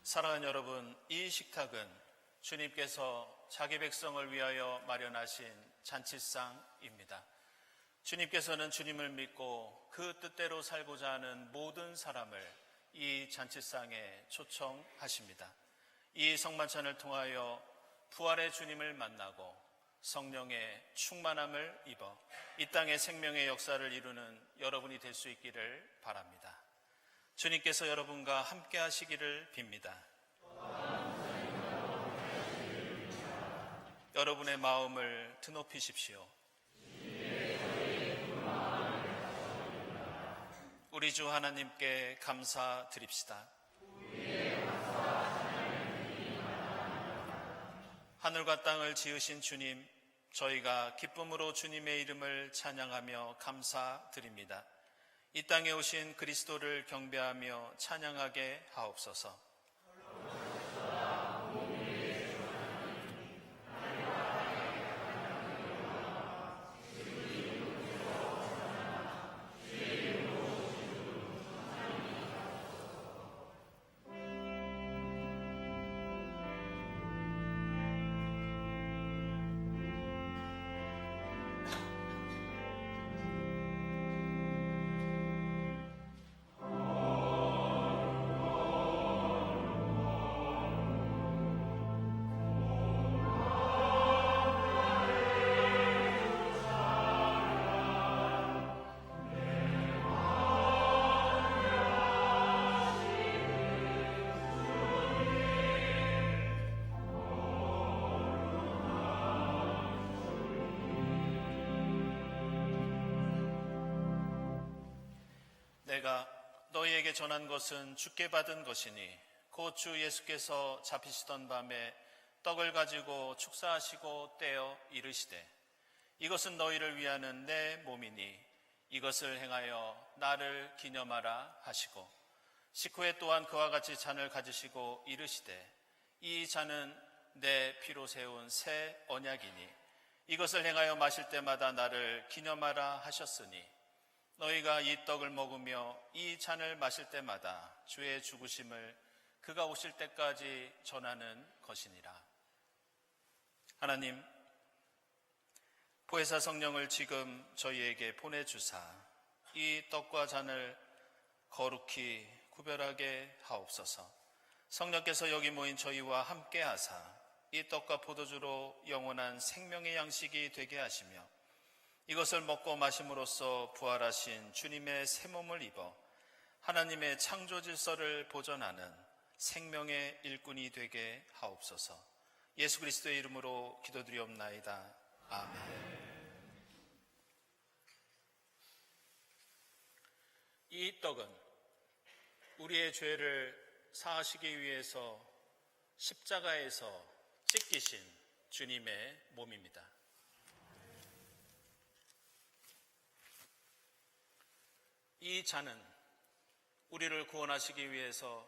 사랑하는 여러분, 이 식탁은 주님께서 자기 백성을 위하여 마련하신 잔치상입니다. 주님께서는 주님을 믿고 그 뜻대로 살고자 하는 모든 사람을 이 잔치상에 초청하십니다. 이 성만찬을 통하여 부활의 주님을 만나고 성령의 충만함을 입어 이 땅의 생명의 역사를 이루는 여러분이 될 수 있기를 바랍니다. 주님께서 여러분과 함께 하시기를 빕니다. 여러분의 마음을 드높이십시오. 우리 주 하나님께 감사드립시다. 하늘과 땅을 지으신 주님, 저희가 기쁨으로 주님의 이름을 찬양하며 감사드립니다. 이 땅에 오신 그리스도를 경배하며 찬양하게 하옵소서. 내가 너희에게 전한 것은 주께 받은 것이니 곧 주 예수께서 잡히시던 밤에 떡을 가지고 축사하시고 떼어 이르시되 이것은 너희를 위하는 내 몸이니 이것을 행하여 나를 기념하라 하시고 식후에 또한 그와 같이 잔을 가지시고 이르시되 이 잔은 내 피로 세운 새 언약이니 이것을 행하여 마실 때마다 나를 기념하라 하셨으니 너희가 이 떡을 먹으며 이 잔을 마실 때마다 주의 죽으심을 그가 오실 때까지 전하는 것이니라. 하나님, 보혜사 성령을 지금 저희에게 보내주사 이 떡과 잔을 거룩히 구별하게 하옵소서. 성령께서 여기 모인 저희와 함께 하사 이 떡과 포도주로 영원한 생명의 양식이 되게 하시며 이것을 먹고 마심으로써 부활하신 주님의 새 몸을 입어 하나님의 창조 질서를 보존하는 생명의 일꾼이 되게 하옵소서. 예수 그리스도의 이름으로 기도드리옵나이다. 아멘. 이 떡은 우리의 죄를 사하시기 위해서 십자가에서 찢기신 주님의 몸입니다. 이 잔은 우리를 구원하시기 위해서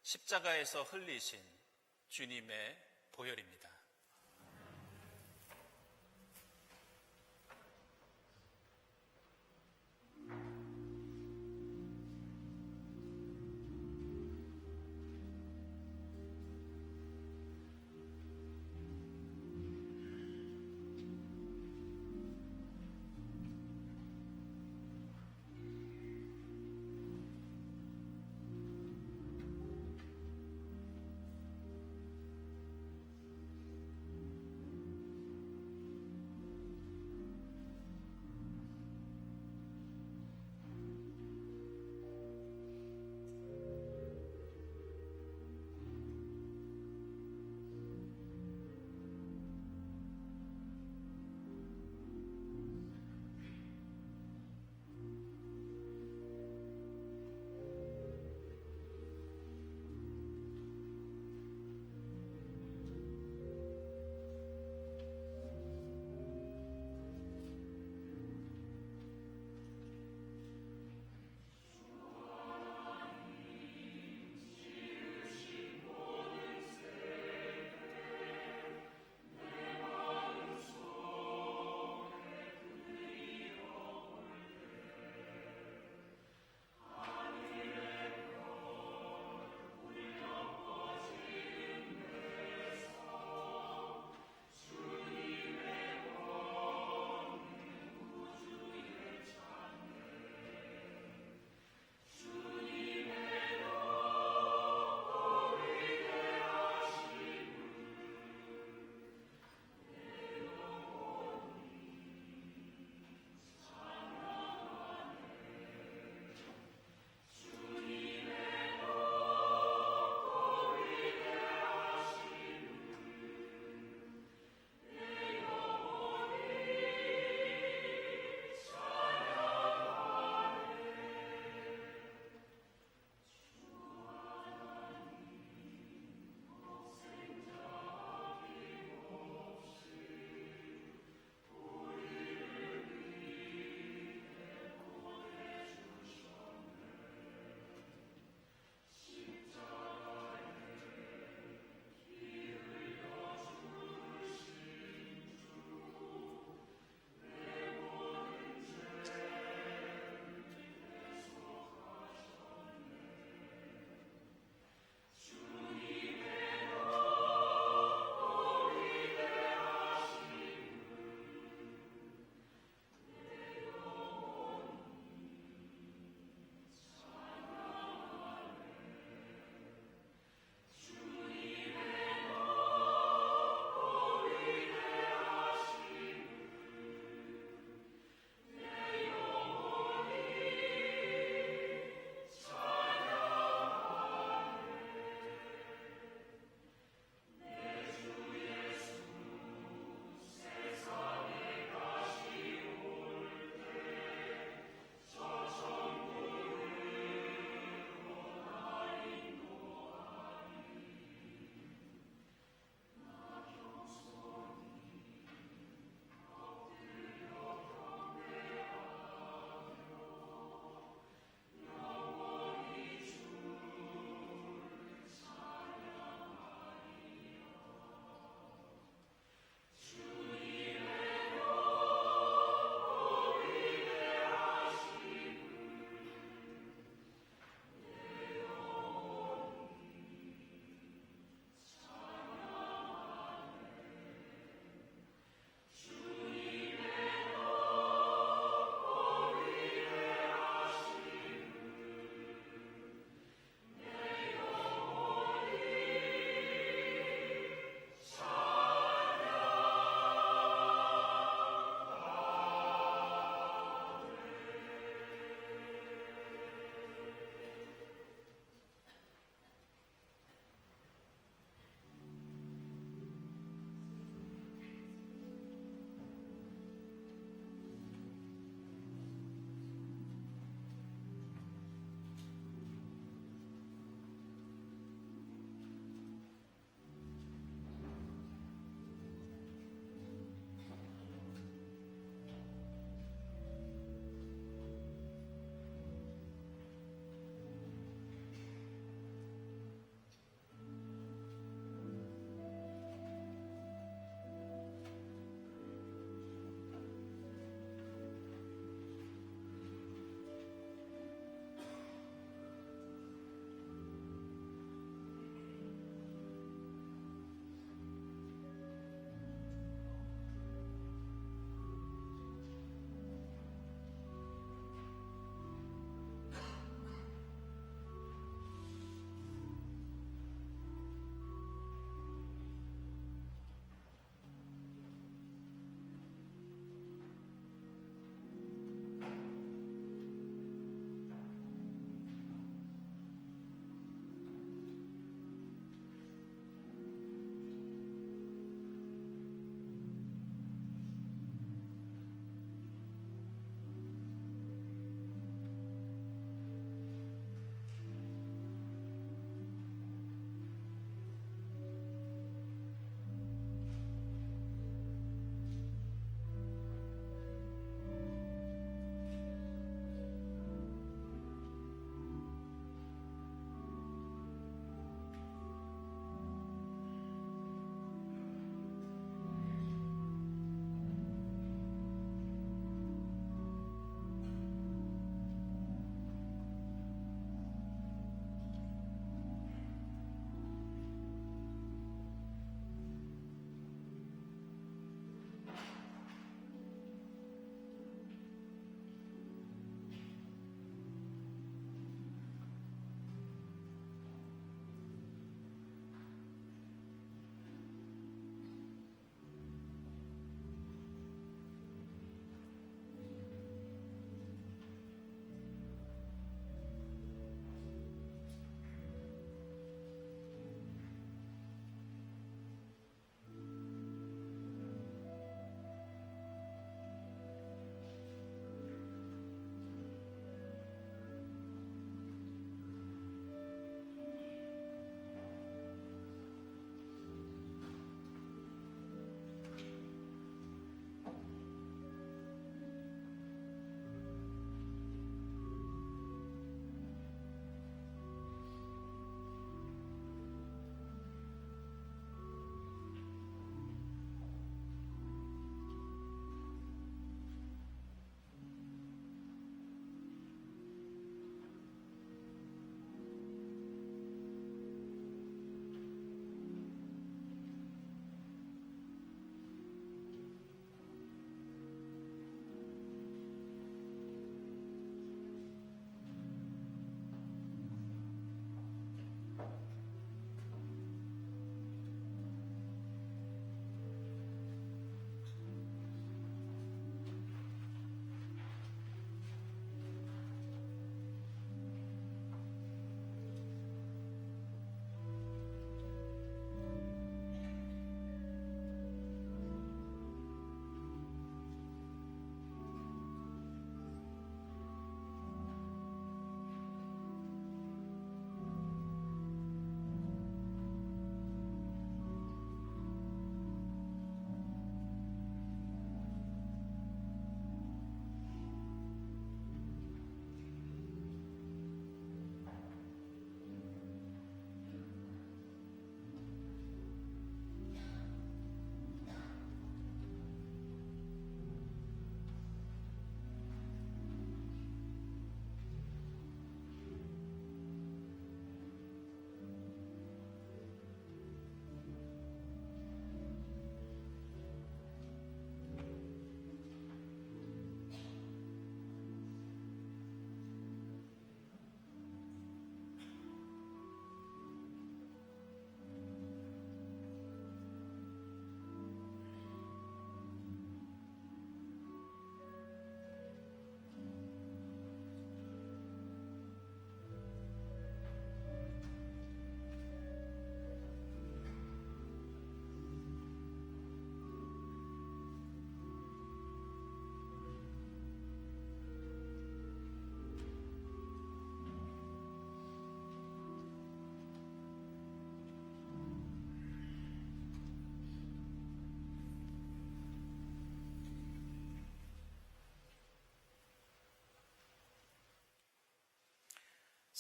십자가에서 흘리신 주님의 보혈입니다.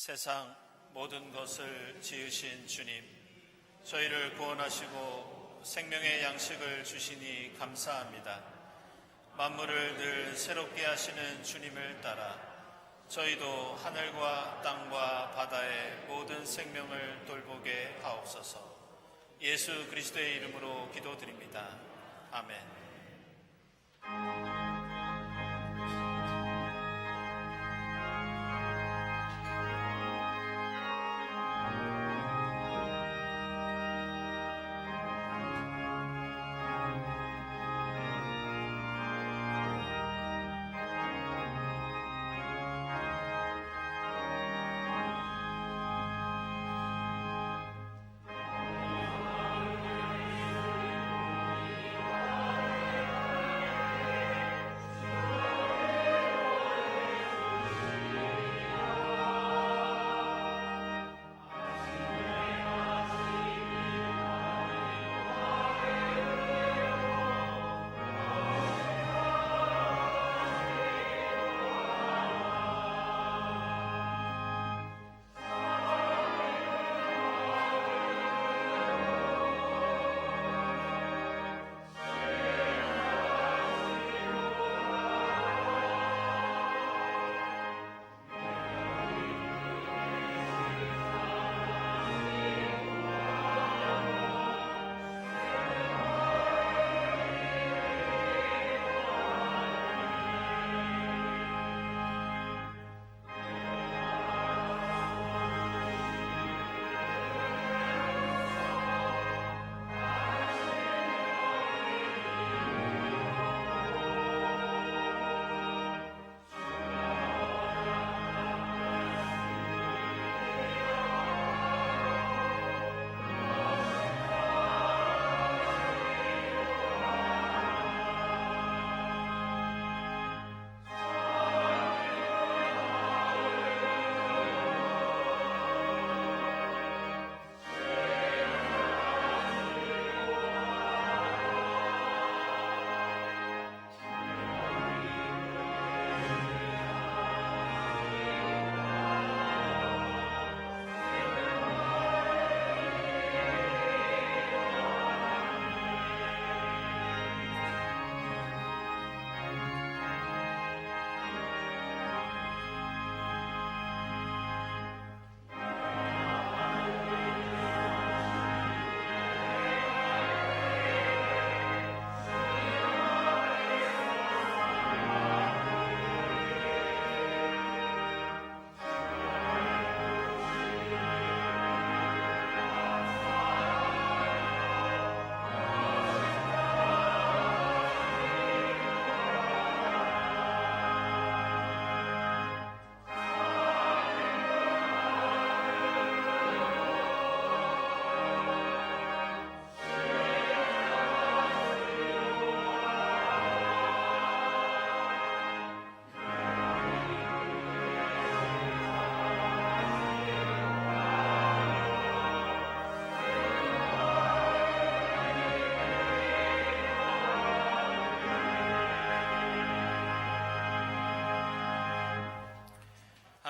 세상 모든 것을 지으신 주님, 저희를 구원하시고 생명의 양식을 주시니 감사합니다. 만물을 늘 새롭게 하시는 주님을 따라 저희도 하늘과 땅과 바다의 모든 생명을 돌보게 하옵소서. 예수 그리스도의 이름으로 기도드립니다. 아멘.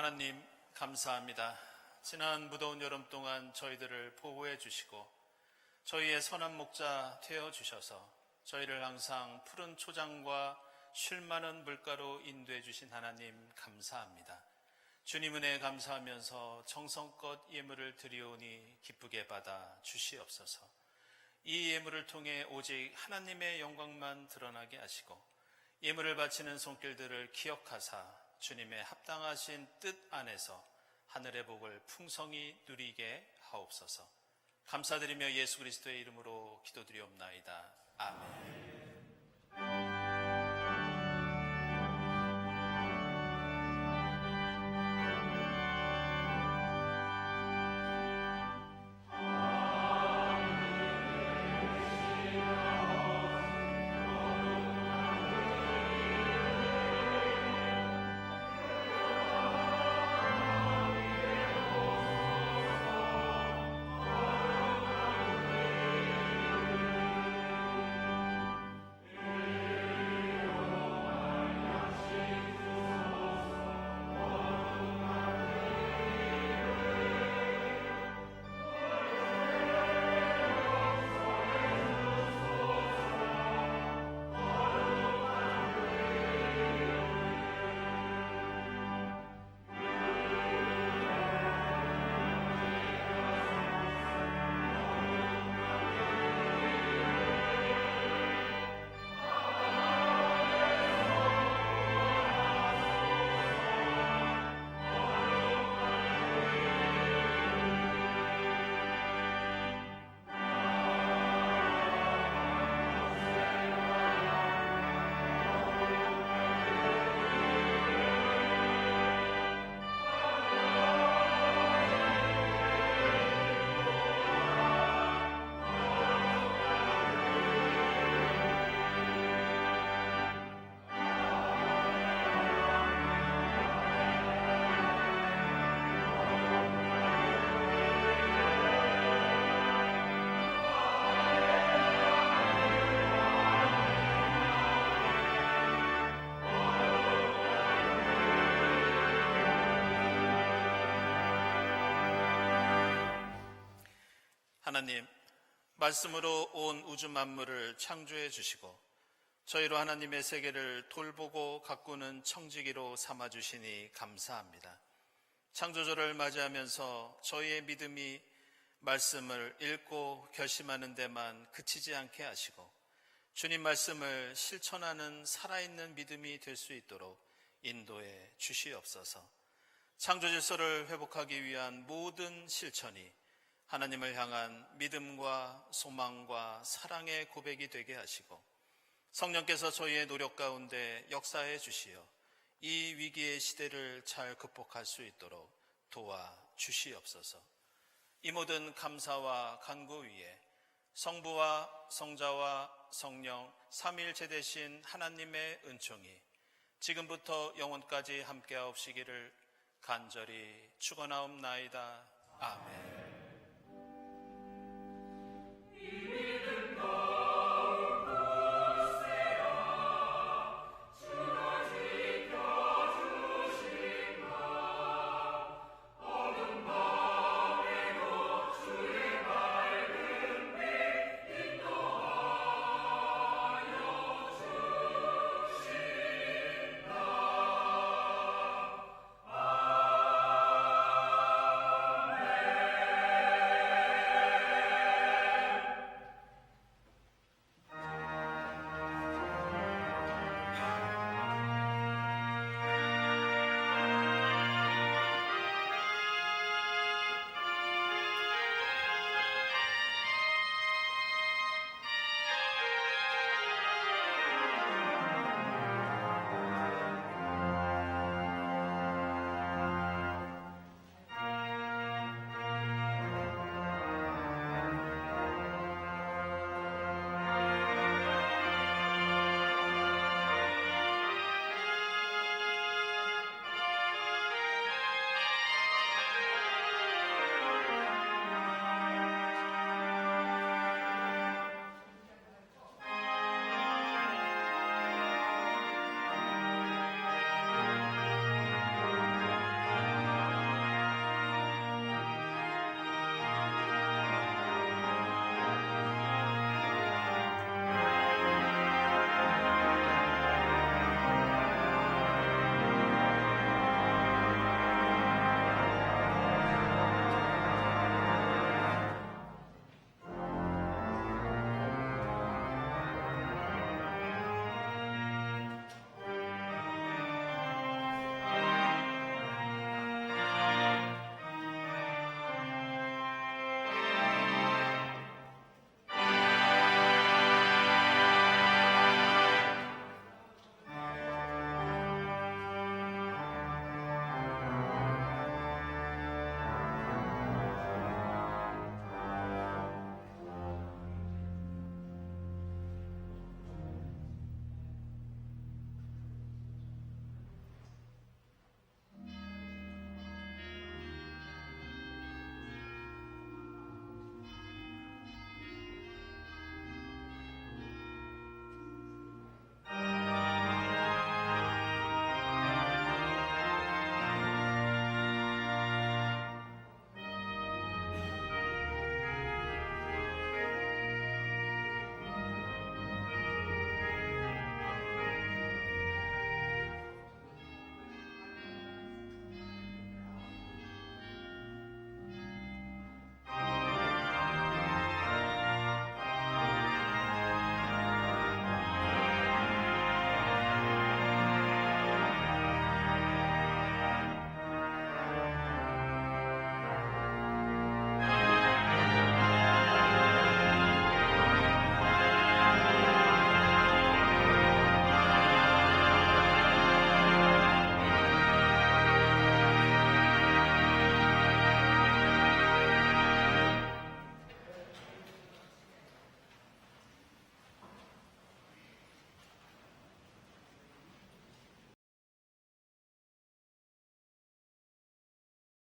하나님 감사합니다. 지난 무더운 여름 동안 저희들을 보호해 주시고 저희의 선한 목자 되어 주셔서 저희를 항상 푸른 초장과 쉴 만한 물가로 인도해 주신 하나님 감사합니다. 주님 은혜에 감사하면서 정성껏 예물을 드리오니 기쁘게 받아 주시옵소서. 이 예물을 통해 오직 하나님의 영광만 드러나게 하시고 예물을 바치는 손길들을 기억하사 주님의 합당하신 뜻 안에서 하늘의 복을 풍성히 누리게 하옵소서. 감사드리며 예수 그리스도의 이름으로 기도드리옵나이다. 아멘. 하나님, 말씀으로 온 우주 만물을 창조해 주시고 저희로 하나님의 세계를 돌보고 가꾸는 청지기로 삼아주시니 감사합니다. 창조절을 맞이하면서 저희의 믿음이 말씀을 읽고 결심하는 데만 그치지 않게 하시고 주님 말씀을 실천하는 살아있는 믿음이 될 수 있도록 인도해 주시옵소서. 창조질서를 회복하기 위한 모든 실천이 하나님을 향한 믿음과 소망과 사랑의 고백이 되게 하시고 성령께서 저희의 노력 가운데 역사해 주시어 이 위기의 시대를 잘 극복할 수 있도록 도와 주시옵소서. 이 모든 감사와 간구 위에 성부와 성자와 성령 삼위일체 되신 하나님의 은총이 지금부터 영원까지 함께하옵시기를 간절히 축원하옵나이다. 아멘.